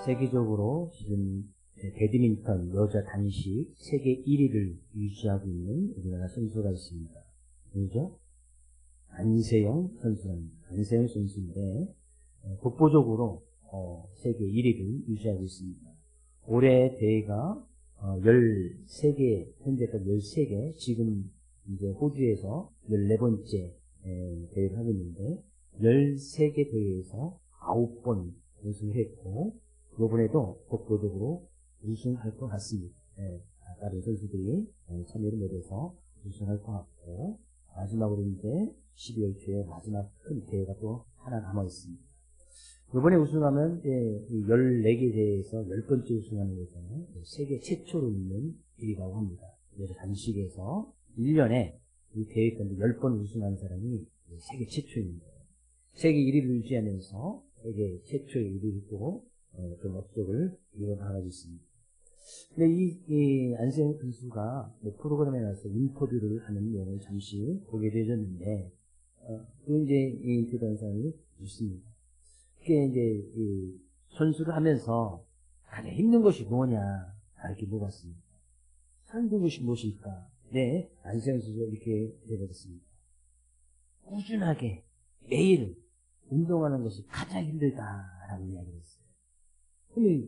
세계적으로 지금 배드민턴 여자 단식 세계 1위를 유지하고 있는 우리나라 선수가 있습니다. 누구죠? 안세영 선수입니다. 안세영 선수인데 독보적으로 세계 1위를 유지하고 있습니다. 올해 대회가 13개, 현재까지 13개, 지금 이제 호주에서 14번째 대회를 하고 있는데 13개 대회에서 9번 우승했고 이번에도 독보적으로 우승할 것 같습니다. 다른 선수들이 참여를 못해서 우승할 것 같고 마지막으로 이제 12월 초에 마지막 큰 대회가 또 하나 남아있습니다. 이번에 우승하면 14개 대회에서 10번째 우승하는 것은 세계 최초로 있는 일이라고 합니다. 그래서 단식에서 1년에 이 대회까지 10번 우승한 사람이 세계 최초입니다. 세계 1위를 유지하면서 세계 최초의 1위로 그런 업적을 이뤄나가고 있습니다. 근데 이 안세영 선수가 프로그램에 나와서 인터뷰를 하는 내용을 잠시 보게 되었는데, 그 이제 이 인터뷰 영상이 있습니다. 그게 이제 이 선수를 하면서 가장 힘든 것이 뭐냐, 이렇게 물어봤습니다. 힘든 것이 무엇일까? 네, 안세영 선수가 이렇게 대답했습니다. 꾸준하게 매일 운동하는 것이 가장 힘들다라고 이야기를 했어요. 근데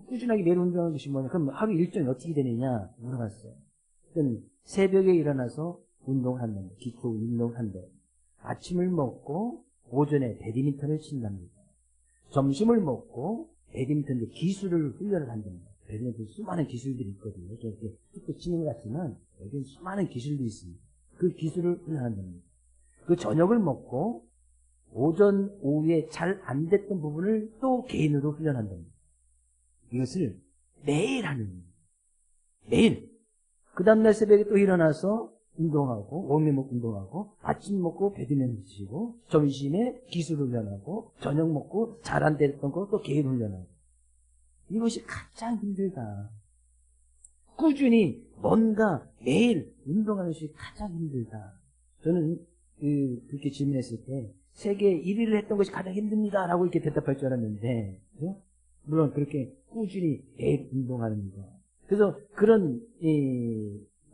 꾸준하게 매일 운동하는 것이 뭐냐? 그럼 하루 일정이 어떻게 되느냐 물어봤어요. 그럼 새벽에 일어나서 운동한다, 기초 운동한다. 아침을 먹고 오전에 배드민턴을 친답니다. 점심을 먹고 배드민턴 기술을 훈련을 한답니다. 배드민턴 수많은 기술들이 있거든요. 이렇게 툭툭 치는 것 같지만 여기는 수많은 기술도 있습니다. 그 기술을 훈련한답니다. 그 저녁을 먹고 오전, 오후에 잘 안 됐던 부분을 또 개인으로 훈련한답니다. 이것을 매일 하는 거예요. 매일. 그 다음날 새벽에 또 일어나서 운동하고, 오후에 먹고 운동하고, 아침 먹고 배드민턴 치고, 점심에 기술 훈련하고, 저녁 먹고 잘 안 됐던 거 또 개인 훈련하고. 이것이 가장 힘들다. 꾸준히 뭔가 매일 운동하는 것이 가장 힘들다. 저는 그렇게 질문했을 때 세계 1위를 했던 것이 가장 힘듭니다 라고 이렇게 대답할 줄 알았는데, 그죠? 물론 그렇게 꾸준히 매일 운동하는 거. 그래서 그런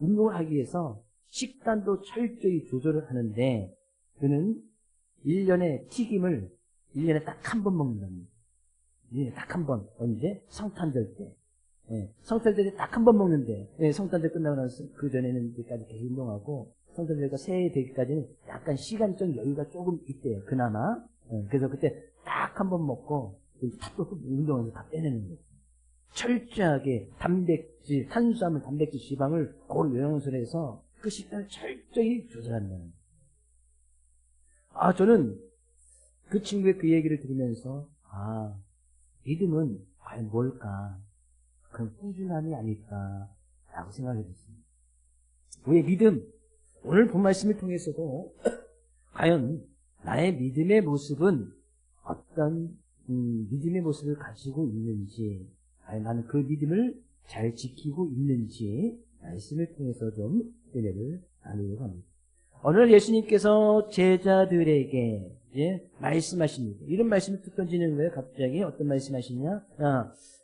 운동을 하기 위해서 식단도 철저히 조절을 하는데, 그는 1년에 튀김을 1년에 딱 한 번 먹는답니다. 1년에 딱 한 번. 언제? 성탄절 때. 성탄절 때 딱 한 번 먹는데, 성탄절 끝나고 나서 그 전에는 그까지 계속 운동하고, 성탄절과 새해 되기까지는 약간 시간적 여유가 조금 있대요. 그나마. 그래서 그때 딱 한 번 먹고 또 운동하면서 다 빼내는 거예요. 철저하게 단백질, 탄수화물, 단백질, 지방을 고루 영양소에서 그 식단을 철저히 조절한다는 거예요. 저는 그 친구의 그 얘기를 들으면서 믿음은 과연 뭘까? 그런 꾸준함이 아닐까라고 생각해봤습니다. 왜 믿음? 오늘 본 말씀을 통해서도 과연 나의 믿음의 모습은 어떤 믿음의 모습을 가지고 있는지, 과연 나는 그 믿음을 잘 지키고 있는지 말씀을 통해서 좀 은혜를 나누려고 합니다. 오늘 예수님께서 제자들에게 말씀하십니다. 이런 말씀을 툭 던지는 거예요. 갑자기 어떤 말씀하시냐?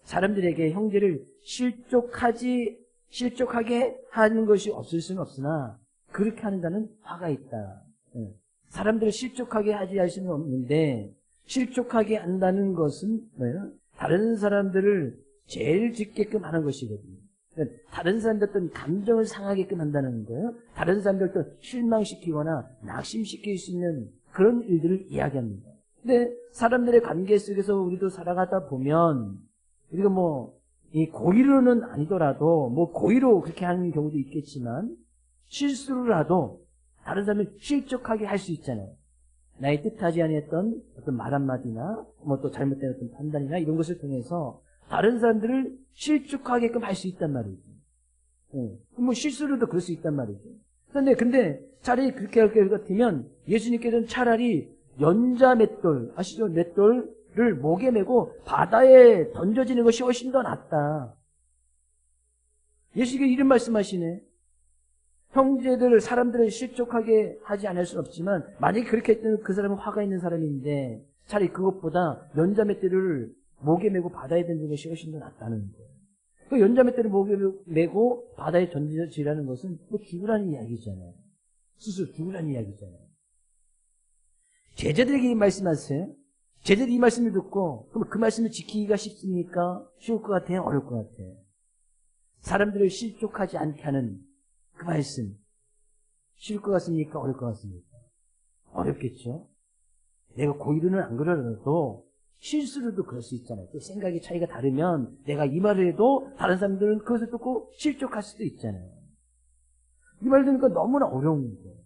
사람들에게 형제를 실족하게 하는 것이 없을 수는 없으나 그렇게 하는 자는 화가 있다. 사람들을 실족하게 할 수는 없는데 실족하게 한다는 것은 뭐예요? 다른 사람들을 죄를 짓게끔 하는 것이거든요. 다른 사람들 어떤 감정을 상하게끔 한다는 거예요. 다른 사람들 어떤 실망시키거나 낙심시킬 수 있는 그런 일들을 이야기합니다. 근데 사람들의 관계 속에서 우리도 살아가다 보면 우리가 이 고의로는 아니더라도 고의로 그렇게 하는 경우도 있겠지만 실수로라도 다른 사람을 실족하게 할 수 있잖아요. 나의 뜻하지 아니했던 어떤 말 한마디나 또 잘못된 어떤 판단이나 이런 것을 통해서 다른 사람들을 실족하게끔 할 수 있단 말이죠. 실수로도 그럴 수 있단 말이죠. 근데 차라리 그렇게 할 것 같으면 예수님께서는 차라리 연자 맷돌, 아시죠? 맷돌을 목에 메고 바다에 던져지는 것이 훨씬 더 낫다. 예수님께서 이런 말씀하시네. 형제들, 사람들을 실족하게 하지 않을 수는 없지만 만약에 그렇게 했던 그 사람은 화가 있는 사람인데 차라리 그것보다 연자맷돌을 목에 메고 바다에 던지는 것이 훨씬 더 낫다는 거예요. 그 연자맷대를 목에 메고 바다에 던지라는 것은 뭐 죽으라는 이야기잖아요. 스스로 죽으라는 이야기잖아요. 제자들에게 이 말씀하세요. 제자들이 이 말씀을 듣고 그럼 그 말씀을 지키기가 쉽습니까? 쉬울 것 같아요? 어려울 것 같아요? 사람들을 실족하지 않게 하는 그 말씀 쉬울 것 같습니까? 어려울 것 같습니까? 어렵겠죠? 내가 고의로는 안 그러더라도 실수로도 그럴 수 있잖아요. 또 생각의 차이가 다르면 내가 이 말을 해도 다른 사람들은 그것을 듣고 실족할 수도 있잖아요. 이 말 들으니까 너무나 어려운 거예요.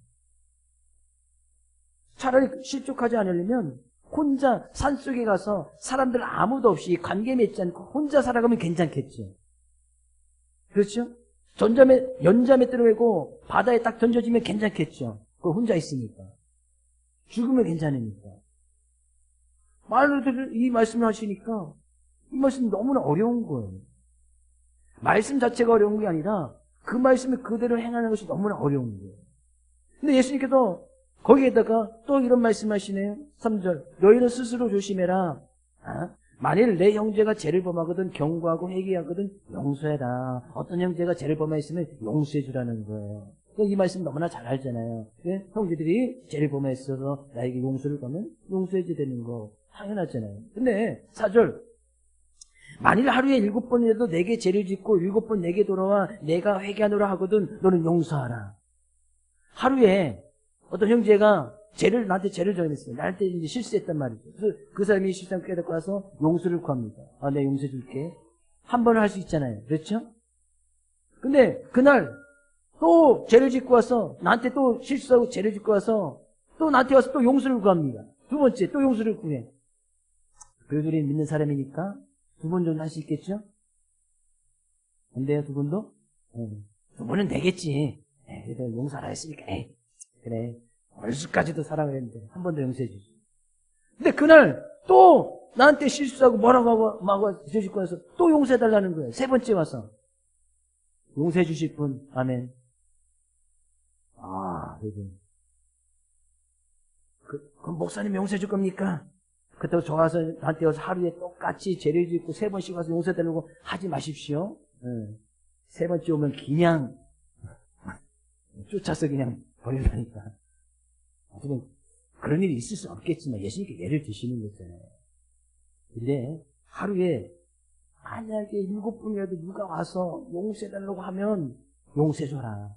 차라리 실족하지 않으려면 혼자 산속에 가서 사람들 아무도 없이 관계 맺지 않고 혼자 살아가면 괜찮겠죠. 그렇죠? 연자맷대로 메고 바다에 딱 던져지면 괜찮겠죠. 그거 혼자 있으니까. 죽으면 괜찮으니까. 이 말씀을 하시니까 이 말씀이 너무나 어려운 거예요. 말씀 자체가 어려운 게 아니라 그 말씀을 그대로 행하는 것이 너무나 어려운 거예요. 근데 예수님께서 거기에다가 또 이런 말씀하시네요. 3절 너희는 스스로 조심해라. 만일 내 형제가 죄를 범하거든 경고하고 회개하거든 용서해라. 어떤 형제가 죄를 범했으면 용서해 주라는 거예요. 이 말씀 너무나 잘 알잖아요. 형제들이 죄를 범했어서 나에게 용서를 하면 용서해 줘야 되는 거 당연하잖아요. 근데 4절 만일 하루에 7번이라도 내게 죄를 짓고 7번 내게 돌아와 내가 회개하노라 하거든 너는 용서하라. 하루에 어떤 형제가 나한테 죄를 저질렀어요. 나한테 이제 실수했단 말이죠. 그래서 그 사람이 실수한 깨닫고 와서 용서를 구합니다. 내가 용서해 줄게. 한 번을 할 수 있잖아요. 그렇죠? 근데 그날 또 죄를 짓고 와서 나한테 또 실수하고 죄를 짓고 와서 또 나한테 와서 또 용서를 구합니다. 두 번째 또 용서를 구해. 그래도 우리 믿는 사람이니까 2번 정도 할 수 있겠죠? 안 돼요? 2번도? 2번은 되겠지. 그래, 용서하라 했으니까 그래 얼수까지도 사랑을 했는데 한 번 더 용서해 주지. 근데 그날 또 나한테 실수하고 뭐라고 하고 막 죄짓고 와서 또 용서해달라는 거예요. 3번째 와서 용서해 주실 분 아멘. 그럼 목사님 용서해 줄 겁니까? 그렇다고 좋아서 나한테 와서 하루에 똑같이 죄를 짓고 3번씩 와서 용서해달라고 하지 마십시오. 3번째 오면 그냥 쫓아서 그냥 버린다니까. 그런 일이 있을 수 없겠지만 예수님께 예를 드시는 거잖아요. 근데 하루에 만약에 7분이라도 누가 와서 용서해달라고 하면 용서해줘라.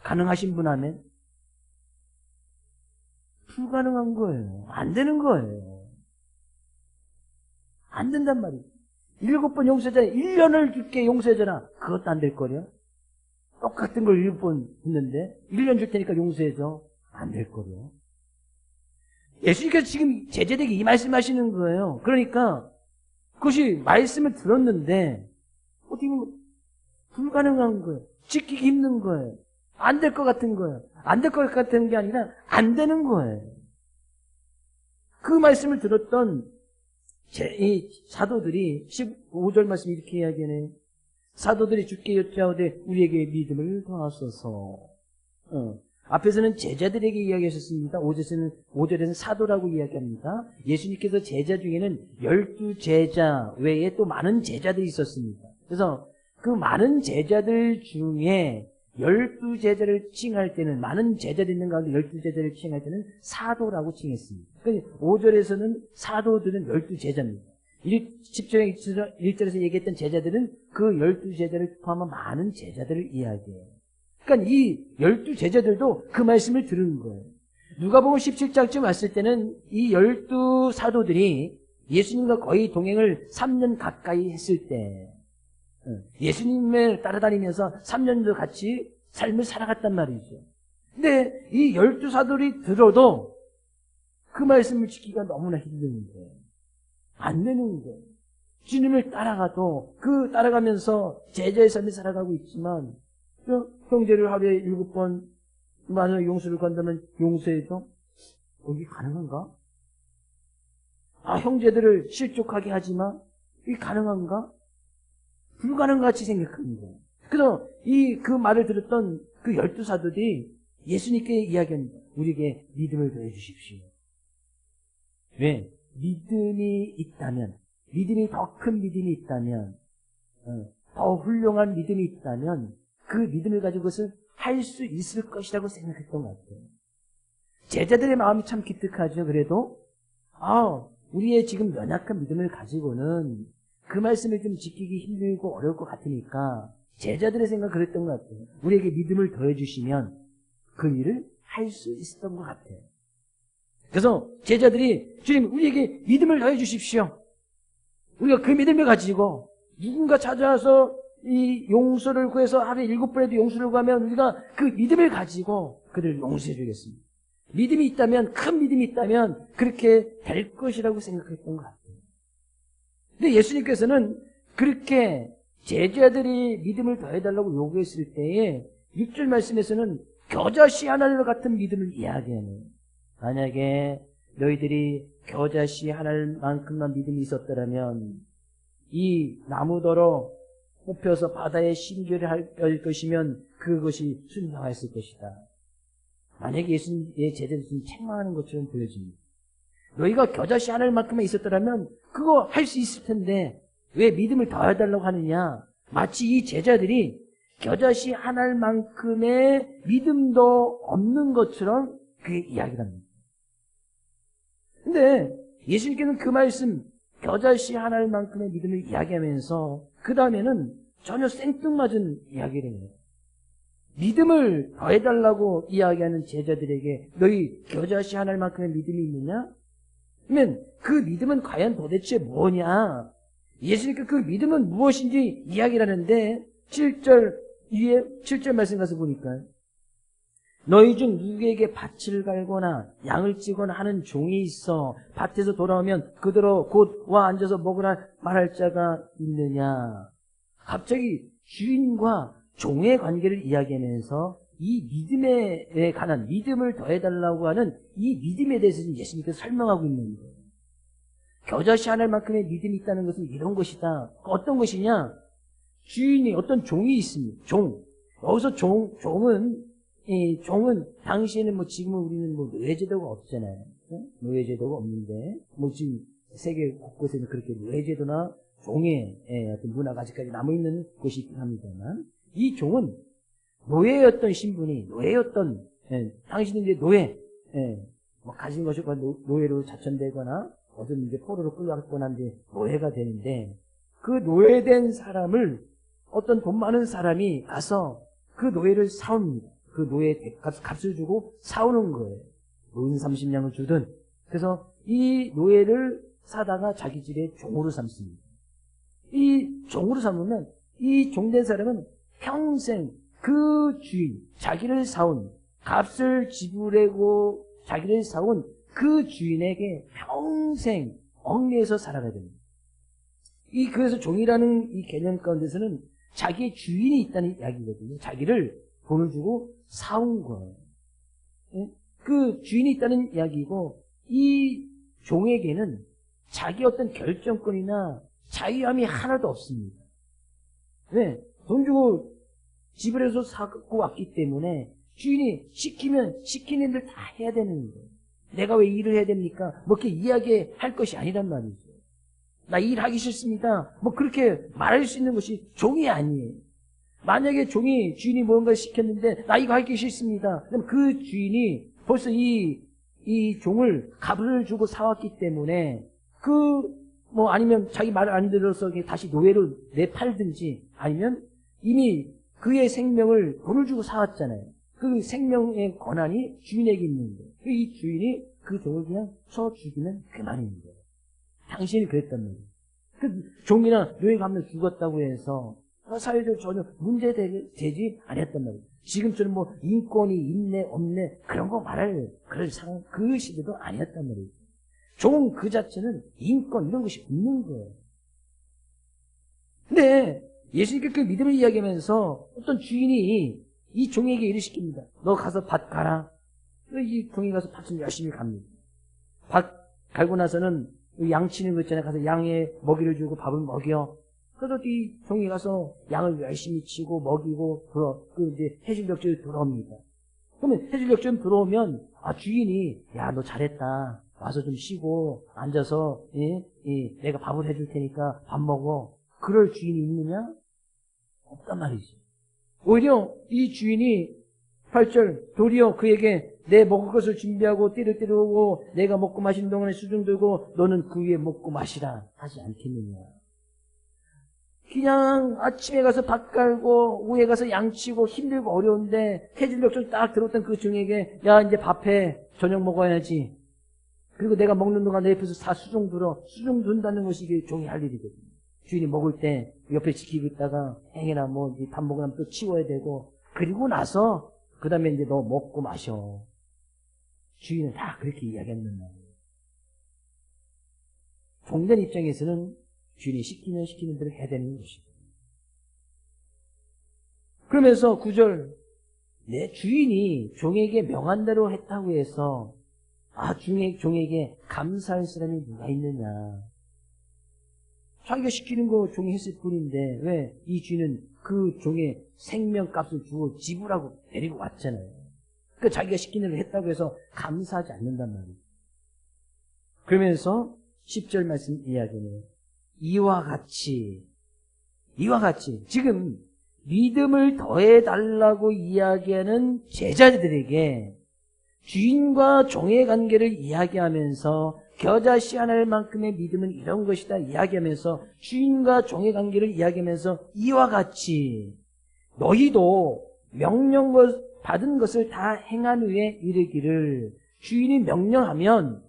가능하신 분 하면? 불가능한 거예요. 안 되는 거예요. 안 된단 말이에요. 7번 용서해줘라. 1년을 줄게 용서해줘라. 그것도 안 될 거려. 똑같은 걸 7번 했는데 1년 줄 테니까 용서해줘. 안 될 거려. 예수님께서 지금 제자들에게 이 말씀하시는 거예요. 그러니까 그것이 말씀을 들었는데 어떻게 보면 불가능한 거예요. 지키기 힘든 거예요. 안 될 것 같은 거예요. 안 될 것 같은 게 아니라 안 되는 거예요. 그 말씀을 들었던 이 사도들이 15절 말씀 이렇게 이야기하네. 사도들이 주께 여짜오되 우리에게 믿음을 더하소서. 앞에서는 제자들에게 이야기하셨습니다. 5절에는 사도라고 이야기합니다. 예수님께서 제자 중에는 12제자 외에 또 많은 제자들이 있었습니다. 그래서 그 많은 제자들 중에 12제자를 칭할 때는 많은 제자들이 있는 가운데 12제자를 칭할 때는 사도라고 칭했습니다. 그러니까 5절에서는 사도들은 12제자입니다. 10절에 1절에서 얘기했던 제자들은 그 12제자를 포함한 많은 제자들을 이야기해요. 그러니까 이 12제자들도 그 말씀을 들은 거예요. 누가복음 17장쯤 왔을 때는 이 12사도들이 예수님과 거의 동행을 3년 가까이 했을 때 예수님을 따라다니면서 3년도 같이 삶을 살아갔단 말이죠. 근데 이 12사도들이 들어도 그 말씀을 지키기가 너무나 힘든 거예요. 안 되는 거예요. 주님을 따라가도 그 따라가면서 제자의 삶을 살아가고 있지만 형제를 하루에 7번 만약 용서를 건다면 용서해도 이게 가능한가? 형제들을 실족하게 하지만 이게 가능한가? 불가능같이 생각하는 거예요. 그래서 그 말을 들었던 그 12사도들이 예수님께 이야기합니다. 우리에게 믿음을 더해 주십시오. 왜? 믿음이 있다면, 믿음이 더 큰 믿음이 있다면, 더 훌륭한 믿음이 있다면 그 믿음을 가지고 그것을 할 수 있을 것이라고 생각했던 것 같아요. 제자들의 마음이 참 기특하죠. 그래도 우리의 지금 연약한 믿음을 가지고는 그 말씀을 좀 지키기 힘들고 어려울 것 같으니까 제자들의 생각은 그랬던 것 같아요. 우리에게 믿음을 더해 주시면 그 일을 할 수 있었던 것 같아요. 그래서 제자들이 주님 우리에게 믿음을 더해 주십시오. 우리가 그 믿음을 가지고 누군가 찾아와서 이 용서를 구해서 하루에 7번에도 용서를 구하면 우리가 그 믿음을 가지고 그들을 용서해 주겠습니다. 믿음이 있다면, 큰 믿음이 있다면 그렇게 될 것이라고 생각했던 것 같아요. 근데 예수님께서는 그렇게 제자들이 믿음을 더해달라고 요구했을 때에 6절 말씀에서는 겨자씨 하나를 같은 믿음을 이야기하네요. 만약에 너희들이 겨자씨 하나만큼만 믿음이 있었더라면 이 나무더러 뽑혀서 바다에 심기를 할 것이면 그것이 순종하였을 것이다. 만약에 예수님의 제자들이 책망하는 것처럼 보여집니다. 너희가 겨자씨 하나만큼만 있었더라면 그거 할 수 있을 텐데 왜 믿음을 더해달라고 하느냐. 마치 이 제자들이 겨자씨 하나만큼의 믿음도 없는 것처럼 그게 이야기를 합니다. 근데 예수님께서는 그 말씀 겨자씨 하나만큼의 믿음을 이야기하면서 그 다음에는 전혀 생뚱맞은 이야기를 해요. 믿음을 더해달라고 이야기하는 제자들에게 너희 겨자씨 하나만큼의 믿음이 있느냐? 그러면 그 믿음은 과연 도대체 뭐냐? 예수님께 그 믿음은 무엇인지 이야기를 하는데 7절 말씀 가서 보니까 너희 중 누구에게 밭을 갈거나 양을 찌거나 하는 종이 있어 밭에서 돌아오면 그대로 곧 와 앉아서 먹으라 말할 자가 있느냐. 갑자기 주인과 종의 관계를 이야기하면서 이 믿음에 관한 믿음을 더해달라고 하는 이 믿음에 대해서 예수님께서 설명하고 있는 거예요. 겨자씨 하나만큼의 믿음이 있다는 것은 이런 것이다. 어떤 것이냐? 주인이 어떤 종이 있습니다. 종. 여기서 종은 당시에는 지금은 우리는 노예제도가 없잖아요. 노예제도가 없는데 지금 세계 곳곳에는 그렇게 노예제도나 종의 어떤 문화가 아직까지 남아있는 곳이 있긴 합니다만 이 종은 노예였던 신분이 당신은 이제 노예 가진 것이 노예로 자천되거나 어떤 이제 포로로 끌려갔거나 이제 노예가 되는데 그 노예된 사람을 어떤 돈 많은 사람이 가서 그 노예를 사옵니다. 그 노예 값을 주고 사오는 거예요. 노인 30냥을 주든. 그래서 이 노예를 사다가 자기 집에 종으로 삼습니다. 이 종으로 삼으면 이 종된 사람은 평생 그 주인, 자기를 사온, 값을 지불하고 자기를 사온 그 주인에게 평생 얽매여서 살아가야 됩니다. 그래서 종이라는 이 개념 가운데서는 자기의 주인이 있다는 이야기거든요. 자기를 돈을 주고 사온 거예요. 그 주인이 있다는 이야기고 이 종에게는 자기 어떤 결정권이나 자유함이 하나도 없습니다. 왜? 돈 주고 집을 해서 사고 왔기 때문에 주인이 시키면 시키는 일을 다 해야 되는 거예요. 내가 왜 일을 해야 됩니까? 그렇게 이야기할 것이 아니란 말이죠. 나 일하기 싫습니다. 그렇게 말할 수 있는 것이 종이 아니에요. 만약에 주인이 뭔가를 시켰는데 나 이거 하기 싫습니다. 그럼 그 주인이 벌써 이 종을 값을 주고 사왔기 때문에 아니면 자기 말을 안 들어서 다시 노예로 내팔든지 아니면 이미 그의 생명을 돈을 주고 사왔잖아요. 그 생명의 권한이 주인에게 있는 거예요. 이 주인이 그 종을 그냥 쳐 죽이면 그만인 거예요. 당신이 그랬단 말이에요. 그 종이나 노예가 한 명 죽었다고 해서 사회적으로 전혀 문제되지 않았단 말이에요. 지금처럼 인권이 있네 없네 그런 거 말할 그 시대도 아니었단 말이에요. 종 그 자체는 인권 이런 것이 없는 거예요. 근데 예수님께 그 믿음을 이야기하면서 어떤 주인이 이 종에게 일을 시킵니다. 너 가서 밭 가라. 이 종이 가서 밭을 열심히 갑니다. 밭 갈고 나서는 양 치는 거 있잖아요. 가서 양에 먹이를 주고 밥을 먹여. 그래서 이 종이 가서 양을 열심히 치고 먹이고 이제 해질녘쯤 들어옵니다. 그러면 해질녘쯤 들어오면 주인이 야 너 잘했다. 와서 좀 쉬고 앉아서 내가 밥을 해줄 테니까 밥 먹어. 그럴 주인이 있느냐? 없단 말이지. 오히려 이 주인이 8절 도리어 그에게 내 먹을 것을 준비하고 띠를 띠르고 내가 먹고 마시는 동안에 수중 들고 너는 그 위에 먹고 마시라 하지 않겠느냐. 그냥 아침에 가서 밥 깔고 오후에 가서 양치고 힘들고 어려운데 해질녘 딱 들어왔던 그 종에게 야 이제 밥해 저녁 먹어야지. 그리고 내가 먹는 동안 내 옆에서 다 수중 들어. 수중 둔다는 것이 이게 종이 할 일이거든요. 주인이 먹을 때 옆에 지키고 있다가 행해나 뭐 밥 먹으면 또 치워야 되고 그리고 나서 그 다음에 이제 너 먹고 마셔. 주인은 다 그렇게 이야기하는 거예요. 종된 입장에서는 주인이 시키면 시키는 대로 해야 되는 것이고. 그러면서 9절 내 주인이 종에게 명한 대로 했다고 해서 종에게 감사할 사람이 누가 있느냐. 자기가 시키는 거 종이 했을 뿐인데 왜 이 주인은 그 종의 생명값을 주고 지불하고 데리고 왔잖아요. 그 자기가 시키는 대로 했다고 해서 감사하지 않는단 말이에요. 그러면서 10절 말씀 이야기네요. 이와 같이 지금 믿음을 더해달라고 이야기하는 제자들에게 주인과 종의 관계를 이야기하면서 겨자씨안할 만큼의 믿음은 이런 것이다 이야기하면서 주인과 종의 관계를 이야기하면서 이와 같이 너희도 명령 받은 것을 다 행한 후에 이르기를 주인이 명령하면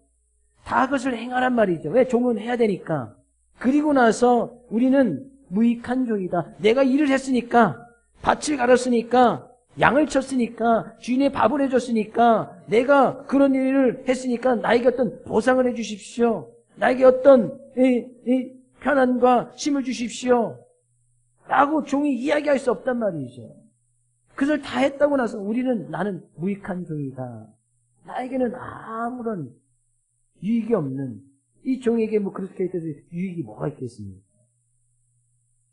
다 그것을 행하란 말이죠. 왜? 종은 해야 되니까. 그리고 나서 우리는 무익한 종이다. 내가 일을 했으니까 밭을 갈았으니까 양을 쳤으니까 주인의 밥을 해줬으니까 내가 그런 일을 했으니까 나에게 어떤 보상을 해주십시오. 나에게 어떤 편안과 쉼을 주십시오. 라고 종이 이야기할 수 없단 말이죠. 그것을 다 했다고 나서 나는 무익한 종이다. 나에게는 아무런 유익이 없는 이 종에게 뭐 그렇게 해서 유익이 뭐가 있겠습니까?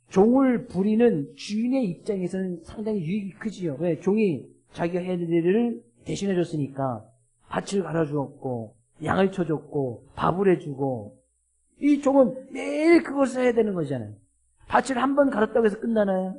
종을 부리는 주인의 입장에서는 상당히 유익이 크지요. 왜? 종이 자기가 해야 될 일을 대신해 줬으니까 밭을 갈아주었고 양을 쳐줬고 밥을 해주고 이 종은 매일 그것을 해야 되는 거잖아요. 밭을 한 번 갈았다고 해서 끝나나요?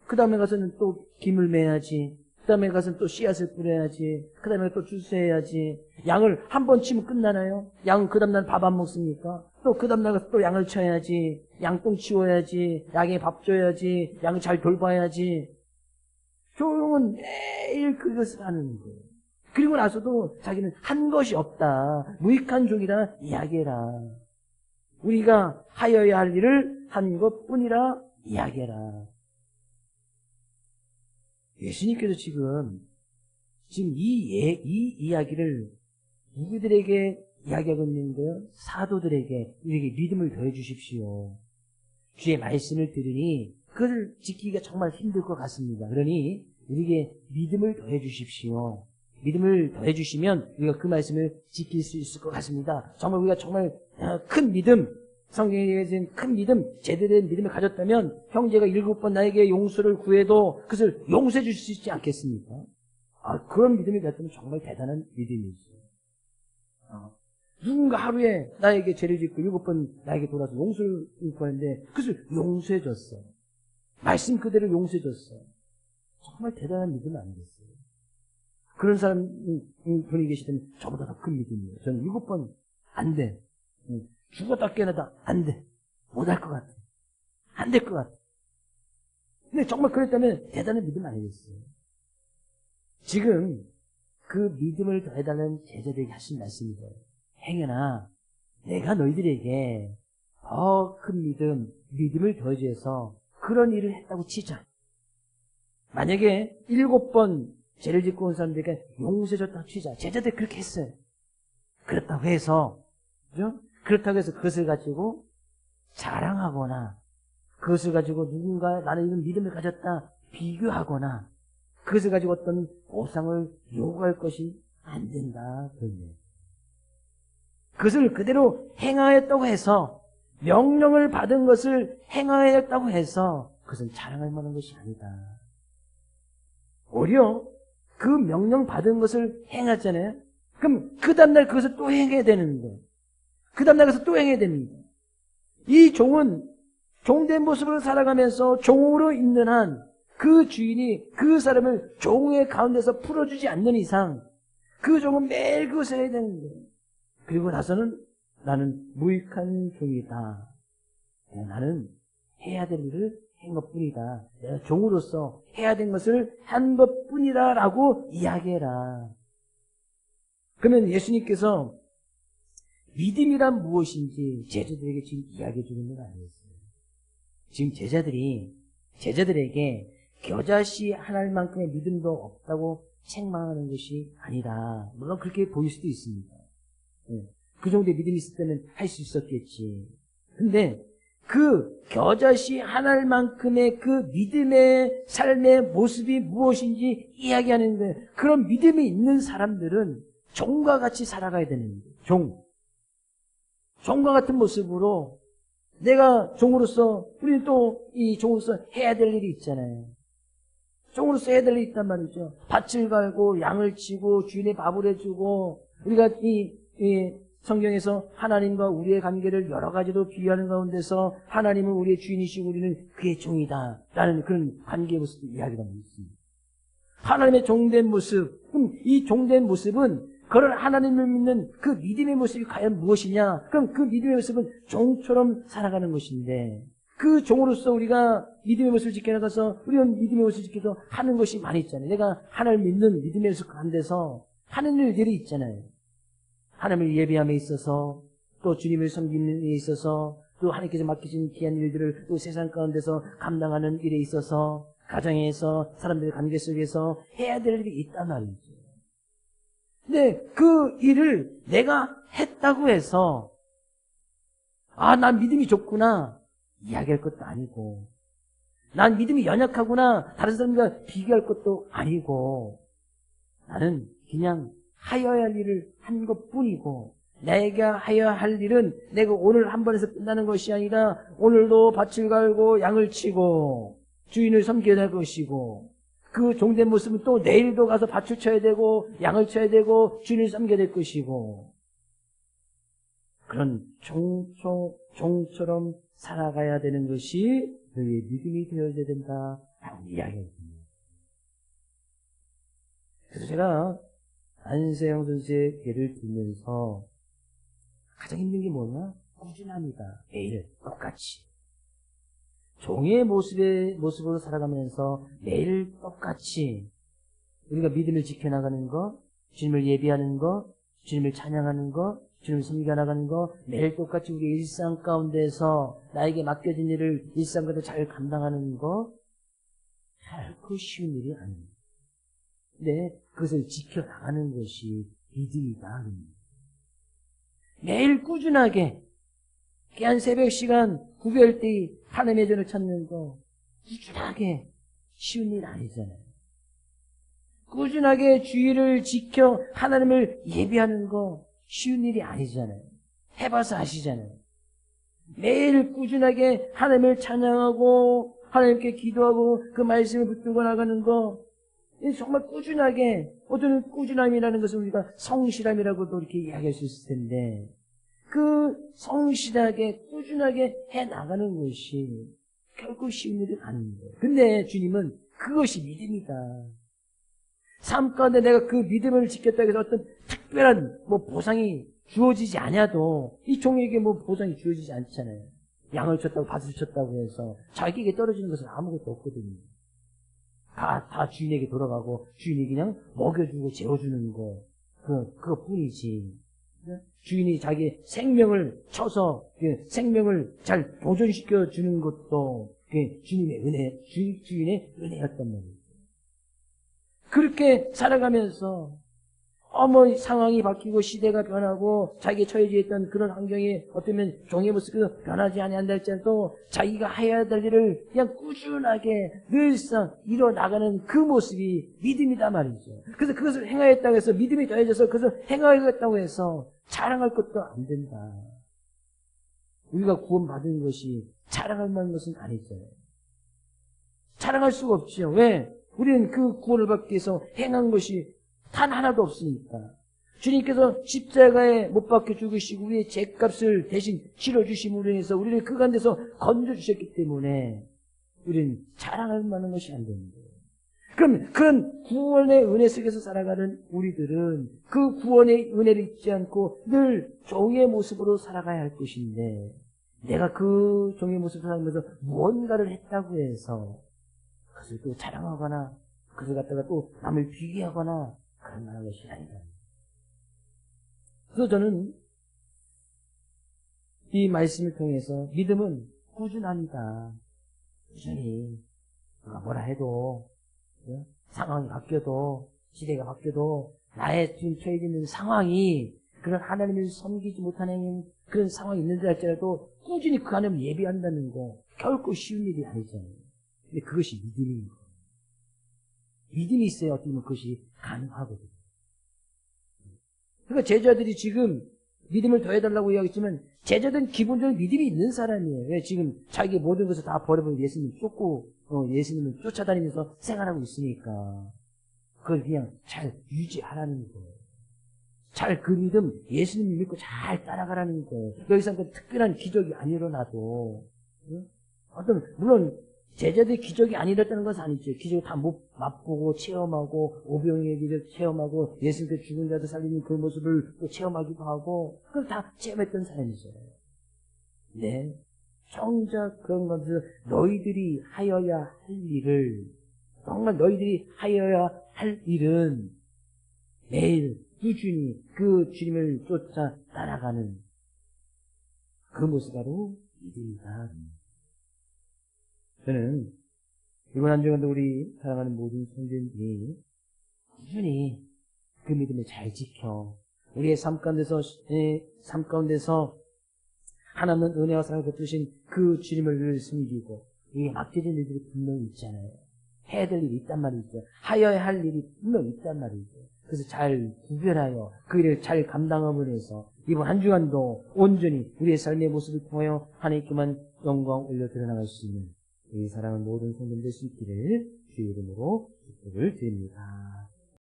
그 다음에 가서는 또 김을 매야지. 그 다음에 가서는 또 씨앗을 뿌려야지. 그 다음에 또 주스해야지. 양을 한 번 치면 끝나나요? 양은 그 다음날 밥 안 먹습니까? 또 그 다음날 가서 또 양을 쳐야지. 양똥 치워야지. 양에 밥 줘야지. 양 잘 돌봐야지. 종은 매일 그것을 하는 거예요. 그리고 나서도 자기는 한 것이 없다. 무익한 종이라 이야기해라. 우리가 하여야 할 일을 한 것뿐이라 이야기해라. 예수님께서 지금 이 이야기를 누구들에게 이야기하고 있는데요? 사도들에게 우리에게 믿음을 더해 주십시오. 주의 말씀을 들으니 그것을 지키기가 정말 힘들 것 같습니다. 그러니 우리에게 믿음을 더해 주십시오. 믿음을 더해 주시면 우리가 그 말씀을 지킬 수 있을 것 같습니다. 정말 우리가 정말 큰 믿음, 성경에 얘기해진 큰 믿음, 제대로 된 믿음을 가졌다면 형제가 7번 나에게 용서를 구해도 그것을 용서해 줄 수 있지 않겠습니까? 그런 믿음이 가졌다면 정말 대단한 믿음이죠. 누군가 하루에 나에게 죄를 짓고 7번 나에게 돌아서 용서를 구하는데 그것을 용서해 줬어. 말씀 그대로 용서해 줬어. 정말 대단한 믿음 아니겠어요? 그런 분이 계시다면 저보다 더 큰 믿음이에요. 저는 7번 안 돼. 죽었다 깨어나다 안 돼. 못할 것 같아. 안 될 것 같아. 근데 정말 그랬다면 대단한 믿음 아니겠어요? 지금 그 믿음을 더해달라는 제자들에게 하신 말씀이죠. 행여나 내가 너희들에게 더 큰 믿음을 더해줘서 그런 일을 했다고 치자. 만약에 7번 죄를 짓고 온 사람들에게 용서해줬다고 치자. 제자들이 그렇게 했어요. 그렇다고 해서, 그죠? 그렇다고 해서 그것을 가지고 자랑하거나 그것을 가지고 누군가 나는 이런 믿음을 가졌다 비교하거나 그것을 가지고 어떤 보상을 요구할 것이 안 된다. 그것을 그대로 행하였다고 해서 명령을 받은 것을 행하였다고 해서 그것은 자랑할 만한 것이 아니다. 오히려 그 명령 받은 것을 행하잖아요. 그럼 그 다음날 그것을 또 행해야 되는데, 그 다음날 가서 또 행해야 됩니다. 이 종은 종된 모습으로 살아가면서 종으로 있는 한 그 주인이 그 사람을 종의 가운데서 풀어주지 않는 이상 그 종은 매일 그것을 해야 되는 거예요. 그리고 나서는 나는 무익한 종이다. 나는 해야 될 일을 한 것뿐이다. 내가 종으로서 해야 된 것을 한 것뿐이다 라고 이야기해라. 그러면 예수님께서 믿음이란 무엇인지 제자들에게 지금 이야기해 주는 건 아니었어요. 지금 제자들에게 겨자씨 하나만큼의 믿음도 없다고 책망하는 것이 아니라, 물론 그렇게 보일 수도 있습니다. 그 정도의 믿음이 있을 때는 할 수 있었겠지. 근데 그 겨자씨 하나만큼의 그 믿음의 삶의 모습이 무엇인지 이야기하는 거예요. 그런 믿음이 있는 사람들은 종과 같이 살아가야 되는 거예요. 종과 같은 모습으로 내가 종으로서, 우리는 또 이 종으로서 해야 될 일이 있잖아요. 종으로서 해야 될 일이 있단 말이죠. 밭을 갈고 양을 치고 주인의 밥을 해주고, 우리가 이 성경에서 하나님과 우리의 관계를 여러 가지로 비유하는 가운데서 하나님은 우리의 주인이시고 우리는 그의 종이다 라는 그런 관계의 모습을 이야기하고 있습니다. 하나님의 종된 모습, 그럼 이 종된 모습은 그런 하나님을 믿는 그 믿음의 모습이 과연 무엇이냐? 그럼 그 믿음의 모습은 종처럼 살아가는 것인데, 그 종으로서 우리가 믿음의 모습을 지켜나가서 우리는 믿음의 모습을 지켜서 하는 것이 많이 있잖아요. 내가 하나님을 믿는 믿음의 모습 가운데서 하는 일들이 있잖아요. 하나님을 예배함에 있어서, 또 주님을 섬기는 일에 있어서, 또 하나님께서 맡기신 귀한 일들을 또 세상 가운데서 감당하는 일에 있어서, 가정에서, 사람들의 관계 속에서 해야 될 일이 있단 말이죠. 근데 그 일을 내가 했다고 해서 난 믿음이 좋구나 이야기할 것도 아니고, 난 믿음이 연약하구나 다른 사람과 비교할 것도 아니고, 나는 그냥 하여야 할 일을 한 것뿐이고, 내가 하여야 할 일은 내가 오늘 한 번에서 끝나는 것이 아니라 오늘도 밭을 갈고 양을 치고 주인을 섬겨야 할 것이고, 그 종된 모습은 또 내일도 가서 밭을 쳐야 되고 양을 쳐야 되고 주인을 섬겨야 될 것이고, 그런 종처럼 살아가야 되는 것이 너희의 믿음이 되어야 된다라고 이야기했습니다. 그래서 제가 안세영 선수의 예를 들면서 가장 힘든 게 뭐냐? 꾸준합니다. 매일 똑같이. 종의 모습으로 살아가면서 매일 똑같이 우리가 믿음을 지켜나가는 것, 주님을 예비하는 것, 주님을 찬양하는 것, 주님을 섬겨나가는 것, 매일 똑같이 우리 일상 가운데서 나에게 맡겨진 일을 일상 가운데 잘 감당하는 것, 결코 쉬운 일이 아닙니다. 근데 그것을 지켜나가는 것이 믿음이다. 매일 꾸준하게 귀한 새벽 시간 구별때에 하나님의 전을 찾는 거 꾸준하게 쉬운 일 아니잖아요. 꾸준하게 주의를 지켜 하나님을 예배하는 거 쉬운 일이 아니잖아요. 해봐서 아시잖아요. 매일 꾸준하게 하나님을 찬양하고 하나님께 기도하고 그 말씀을 붙들고 나가는 거 정말 꾸준하게, 어떤 꾸준함이라는 것은 우리가 성실함이라고도 이렇게 이야기할 수 있을 텐데, 그 성실하게 꾸준하게 해나가는 것이 결코 쉬운 일은 아닙니다. 근데 주님은 그것이 믿음이다. 삶 가운데 내가 그 믿음을 지켰다고 해서 어떤 특별한 보상이 주어지지 않아도, 이 종에게 보상이 주어지지 않잖아요. 양을 쳤다고 밭을 쳤다고 해서 자기에게 떨어지는 것은 아무것도 없거든요. 다 주인에게 돌아가고 주인이 그냥 먹여주고 재워주는 거, 그것뿐이지. 주인이 자기 생명을 쳐서 생명을 잘 보존시켜 주는 것도 주님의 은혜, 주인의 은혜였단 말이에요. 그렇게 살아가면서 상황이 바뀌고 시대가 변하고 자기가 처해져 있던 그런 환경이 어쩌면 종의 모습이 변하지 아니한다 할지라도 자기가 해야 될 일을 그냥 꾸준하게 늘상 이뤄나가는 그 모습이 믿음이다 말이죠. 그래서 그것을 행하였다고 해서 믿음이 더해져서 그것을 행하였다고 해서 자랑할 것도 안 된다. 우리가 구원받은 것이 자랑할 만한 것은 아니잖아요. 자랑할 수가 없죠. 왜? 우리는 그 구원을 받기 위해서 행한 것이 단 하나도 없으니까. 주님께서 십자가에 못 박혀 죽으시고 우리의 죄값을 대신 치러주심으로 인해서 우리를 그 가운데서 건져주셨기 때문에 우리는 자랑할 만한 것이 안 됩니다. 그럼 그런 구원의 은혜 속에서 살아가는 우리들은 그 구원의 은혜를 잊지 않고 늘 종의 모습으로 살아가야 할 것인데 내가 그 종의 모습을 살아가면서 무언가를 했다고 해서 그것을 또 자랑하거나 그것을 갖다가 또 남을 비교하거나 그런 만한 것이 아니다. 그래서 저는 이 말씀을 통해서 믿음은 꾸준합니다. 꾸준히 누가 뭐라 해도 상황이 바뀌어도 시대가 바뀌어도 나의 지금 처해 있는 상황이 그런 하나님을 섬기지 못하는 그런 상황이 있는지 할지라도 꾸준히 그 하나님을 예배한다는 거 결코 쉬운 일이 아니잖아요. 근데 그것이 믿음인 거예요. 믿음이 있어야 어떻게 보면 그것이 가능하거든요. 그러니까 제자들이 지금 믿음을 더해달라고 이야기했지만 제자들은 기본적으로 믿음이 있는 사람이에요. 왜 지금 자기 모든 것을 다 버려버리고 예수님 쫓고 예수님을 쫓아다니면서 생활하고 있으니까 그걸 그냥 잘 유지하라는 거예요. 잘 그 믿음 예수님 믿고 잘 따라가라는 거예요. 여기서 특별한 기적이 안 일어나도 어떤 물론 제자들이 기적이 안 일어났다는 것은 아니죠. 기적을 다 맛보고 체험하고 오병이의 기적 체험하고 예수님께서 죽은 자들 살리는 그 모습을 또 체험하기도 하고 그걸 다 체험했던 사람이죠. 네, 정작 그런 것을 너희들이 하여야 할 일을 정말 너희들이 하여야 할 일은 매일 꾸준히 그 주님을 쫓아 따라가는 그 모습이 바로 믿음이다. 저는 이번 한 주간도 우리 사랑하는 모든 성도님들이 꾸준히 그 믿음을 잘 지켜 우리의 삶 가운데서 하나님은 은혜와 사랑을 베푸신 그 주님을 늘 숨기고 우리가 맡겨진 일들이 분명히 있잖아요. 해야 될 일이 있단 말이죠. 하여야 할 일이 분명히 있단 말이죠. 그래서 잘 구별하여 그 일을 잘 감당함으로 해서 이번 한 주간도 온전히 우리의 삶의 모습을 통하여 하나님께만 영광 올려 드러나갈 수 있는 우리 사랑하는 모든 성도들 수 있기를 주의 이름으로 축복을 드립니다.